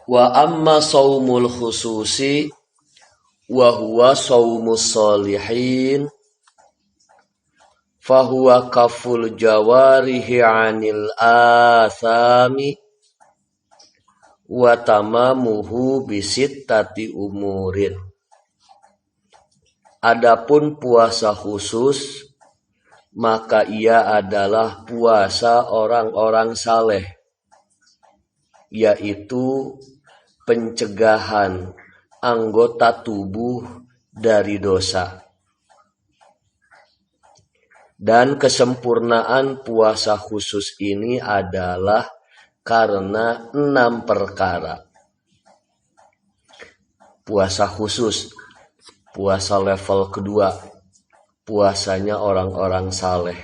Wa amma saumul khususi wa huwa saumus salihin fahuwa kaful jawarihi anil athami wa tamamuhu bisittati umurin. Adapun puasa khusus, maka ia adalah puasa orang-orang saleh, yaitu pencegahan anggota tubuh dari dosa. Dan kesempurnaan puasa khusus ini adalah karena 6 perkara. Puasa khusus, puasa level kedua, puasanya orang-orang saleh.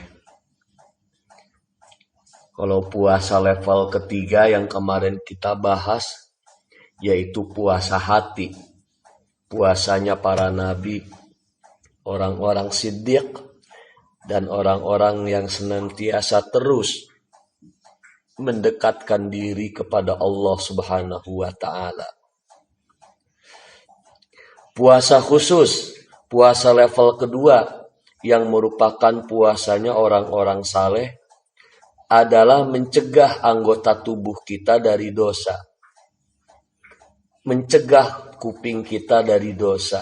Kalau puasa level ketiga yang kemarin kita bahas, yaitu puasa hati, puasanya para nabi, orang-orang siddiq, dan orang-orang yang senantiasa terus mendekatkan diri kepada Allah Subhanahu wa ta'ala. Puasa khusus, puasa level kedua yang merupakan puasanya orang-orang saleh adalah mencegah anggota tubuh kita dari dosa. Mencegah kuping kita dari dosa.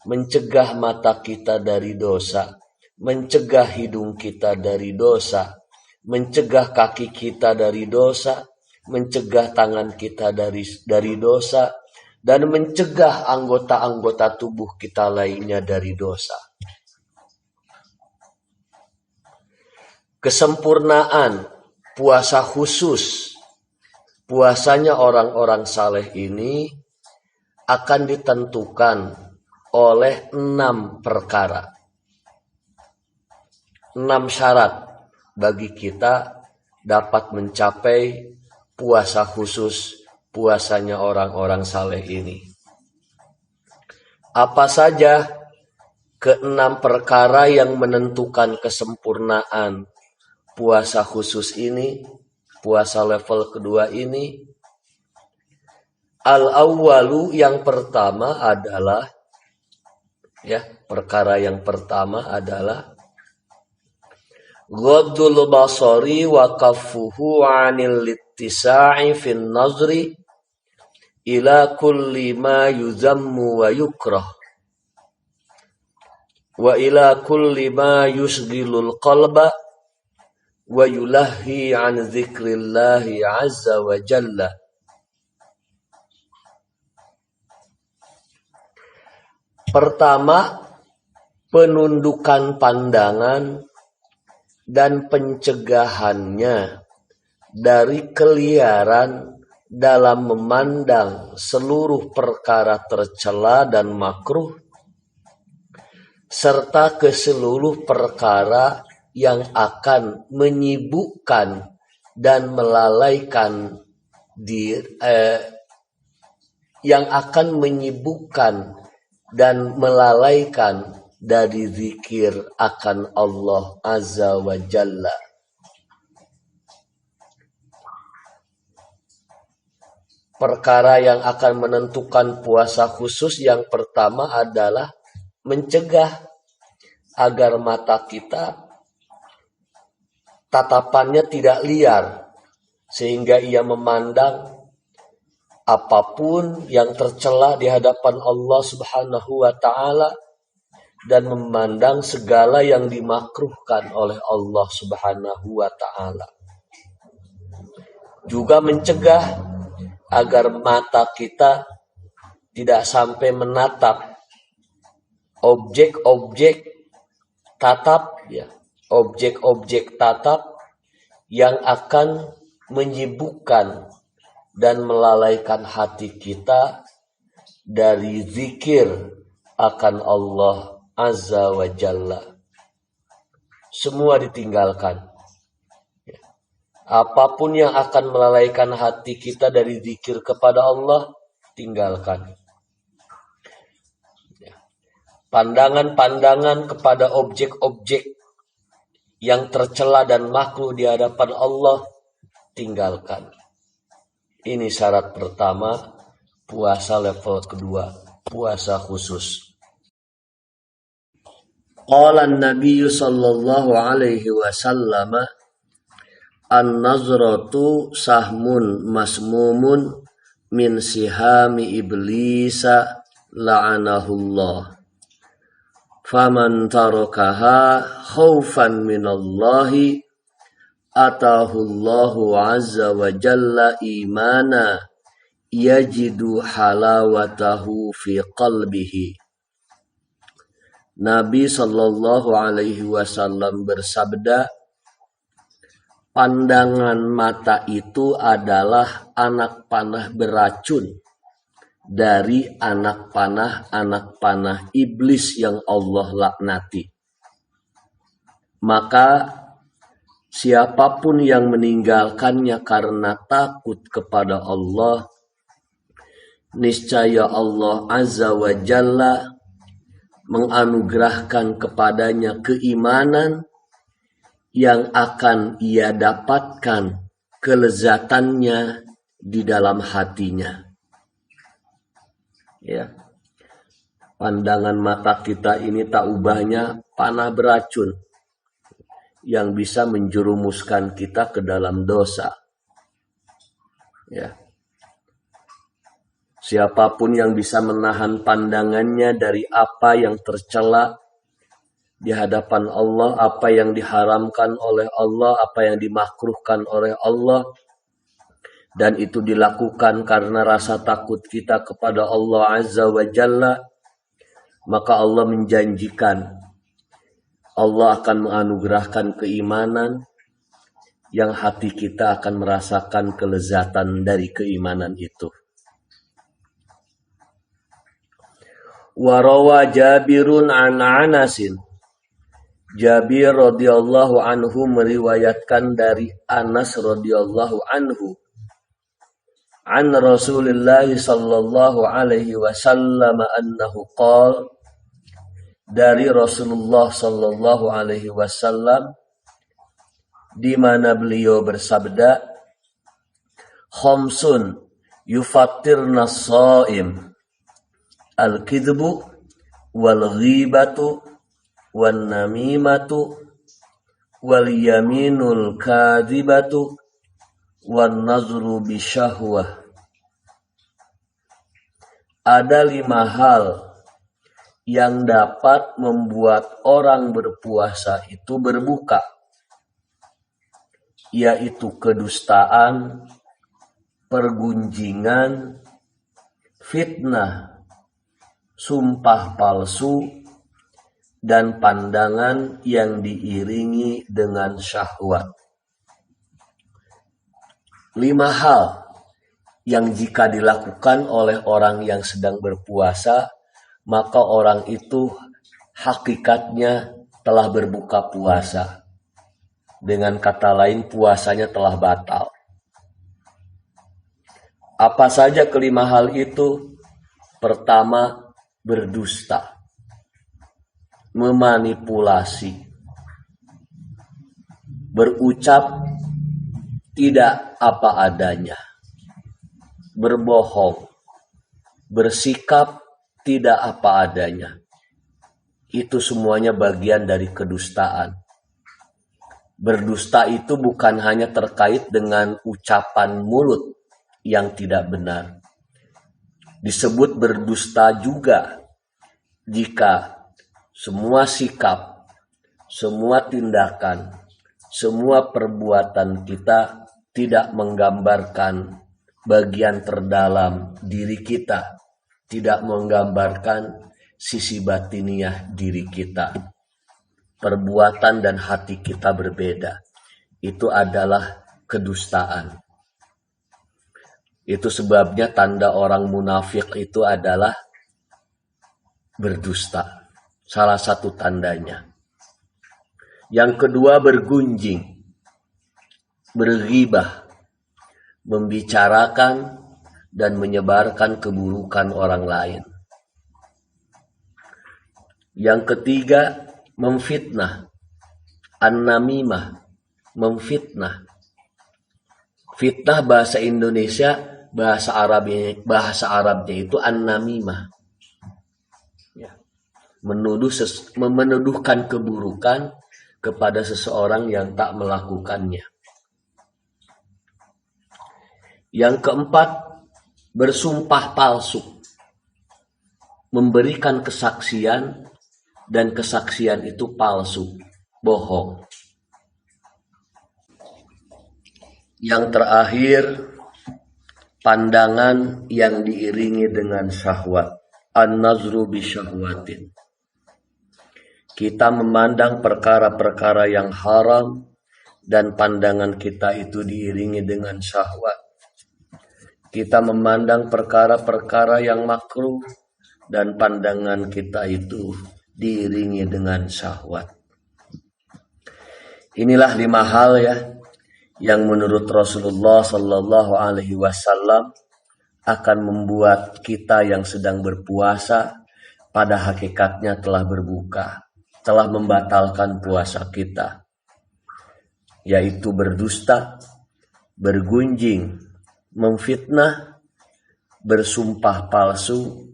Mencegah mata kita dari dosa. Mencegah hidung kita dari dosa. Mencegah kaki kita dari dosa. Mencegah tangan kita dari dosa. Dan mencegah anggota-anggota tubuh kita lainnya dari dosa. Kesempurnaan puasa khusus, puasanya orang-orang saleh ini akan ditentukan oleh 6 perkara. 6 syarat bagi kita dapat mencapai puasa khusus, puasanya orang-orang saleh ini. Apa saja ke-6 perkara yang menentukan kesempurnaan puasa khusus ini, puasa level kedua ini? Al-awwalu, yang pertama adalah, perkara yang pertama adalah ghaddul basari wa kaffuhu 'anil ittisa'i fin nazri ila kulli ma yuzammu wa yukrah wa ila kulli ma yusghilul qalba wa yulahi an dzikrillahi azza wa jalla. Pertama, penundukan pandangan dan pencegahannya dari keliaran dalam memandang seluruh perkara tercela dan makruh, serta ke seluruh perkara yang akan menyibukkan dan melalaikan dari zikir akan Allah Azza wa Jalla. Perkara yang akan menentukan puasa khusus yang pertama adalah mencegah agar mata kita tatapannya tidak liar, sehingga ia memandang apapun yang tercela di hadapan Allah Subhanahu wa ta'ala, dan memandang segala yang dimakruhkan oleh Allah Subhanahu wa ta'ala. Juga mencegah agar mata kita tidak sampai menatap objek-objek tatap yang akan menyibukkan dan melalaikan hati kita dari zikir akan Allah Azza wa Jalla. Semua ditinggalkan. Apapun yang akan melalaikan hati kita dari zikir kepada Allah, tinggalkan. Pandangan-pandangan kepada objek-objek yang tercela dan makruh di hadapan Allah, tinggalkan. Ini syarat pertama, puasa level kedua, puasa khusus. Qala an-nabiy sallallahu alaihi wasallam, an-nazratu sahmun masmumun min sihami iblisa la'anahullah. Faman tarakaha khaufan minallahi atahullahu azza wa jalla imana yajidu halawatahu fi qalbihi. Nabi sallallahu alaihi wasallam bersabda, pandangan mata itu adalah anak panah beracun dari anak panah iblis yang Allah laknati. Maka siapapun yang meninggalkannya karena takut kepada Allah, niscaya Allah Azza wa Jalla menganugerahkan kepadanya keimanan yang akan ia dapatkan kelezatannya di dalam hatinya. Ya. Pandangan mata kita ini tak ubahnya panah beracun yang bisa menjerumuskan kita ke dalam dosa. Ya. Siapapun yang bisa menahan pandangannya dari apa yang tercela di hadapan Allah, apa yang diharamkan oleh Allah, apa yang dimakruhkan oleh Allah, dan itu dilakukan karena rasa takut kita kepada Allah Azza wa Jalla, maka Allah menjanjikan Allah akan menganugerahkan keimanan yang hati kita akan merasakan kelezatan dari keimanan itu. Warawa Jabirun an Anasin. Jabir radhiyallahu anhu meriwayatkan dari Anas radhiyallahu anhu an Rasulullah sallallahu alaihi wasallam annahu qala, dari Rasulullah sallallahu alaihi wasallam di mana beliau bersabda, khamsun yufattirna shaim, al-kidbu wal ghibatu wan namimatu wal yaminul kadhibatu wan nazru bisyahwah. Ada 5 hal yang dapat membuat orang berpuasa itu berbuka, yaitu kedustaan, pergunjingan, fitnah, sumpah palsu, dan pandangan yang diiringi dengan syahwat. 5 hal yang jika dilakukan oleh orang yang sedang berpuasa, maka orang itu hakikatnya telah berbuka puasa. Dengan kata lain, puasanya telah batal. Apa saja ke-5 hal itu? Pertama, berdusta, memanipulasi, berucap tidak apa adanya, berbohong, bersikap tidak apa adanya. Itu semuanya bagian dari kedustaan. Berdusta itu bukan hanya terkait dengan ucapan mulut yang tidak benar. Disebut berdusta juga jika semua sikap, semua tindakan, semua perbuatan kita tidak menggambarkan bagian terdalam diri kita, tidak menggambarkan sisi batiniah diri kita. Perbuatan dan hati kita berbeda. Itu adalah kedustaan. Itu sebabnya tanda orang munafik itu adalah berdusta. Salah satu tandanya. Yang kedua, bergunjing, berghibah, membicarakan dan menyebarkan keburukan orang lain. Yang ketiga, memfitnah, an-namimah, memfitnah. Fitnah bahasa Indonesia bahasa Arabnya itu an-namimah. Ya. Menuduhkan keburukan kepada seseorang yang tak melakukannya. Yang keempat, bersumpah palsu. Memberikan kesaksian dan kesaksian itu palsu, bohong. Yang terakhir, pandangan yang diiringi dengan syahwat. An-nazru bisyahwatin. Kita memandang perkara-perkara yang haram dan pandangan kita itu diiringi dengan syahwat. Kita memandang perkara-perkara yang makruh dan pandangan kita itu diiringi dengan syahwat. Inilah 5 hal ya yang menurut Rasulullah Sallallahu Alaihi Wasallam akan membuat kita yang sedang berpuasa pada hakikatnya telah berbuka, telah membatalkan puasa kita, yaitu berdusta, bergunjing, memfitnah, bersumpah palsu,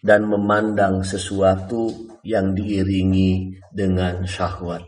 dan memandang sesuatu yang diiringi dengan syahwat.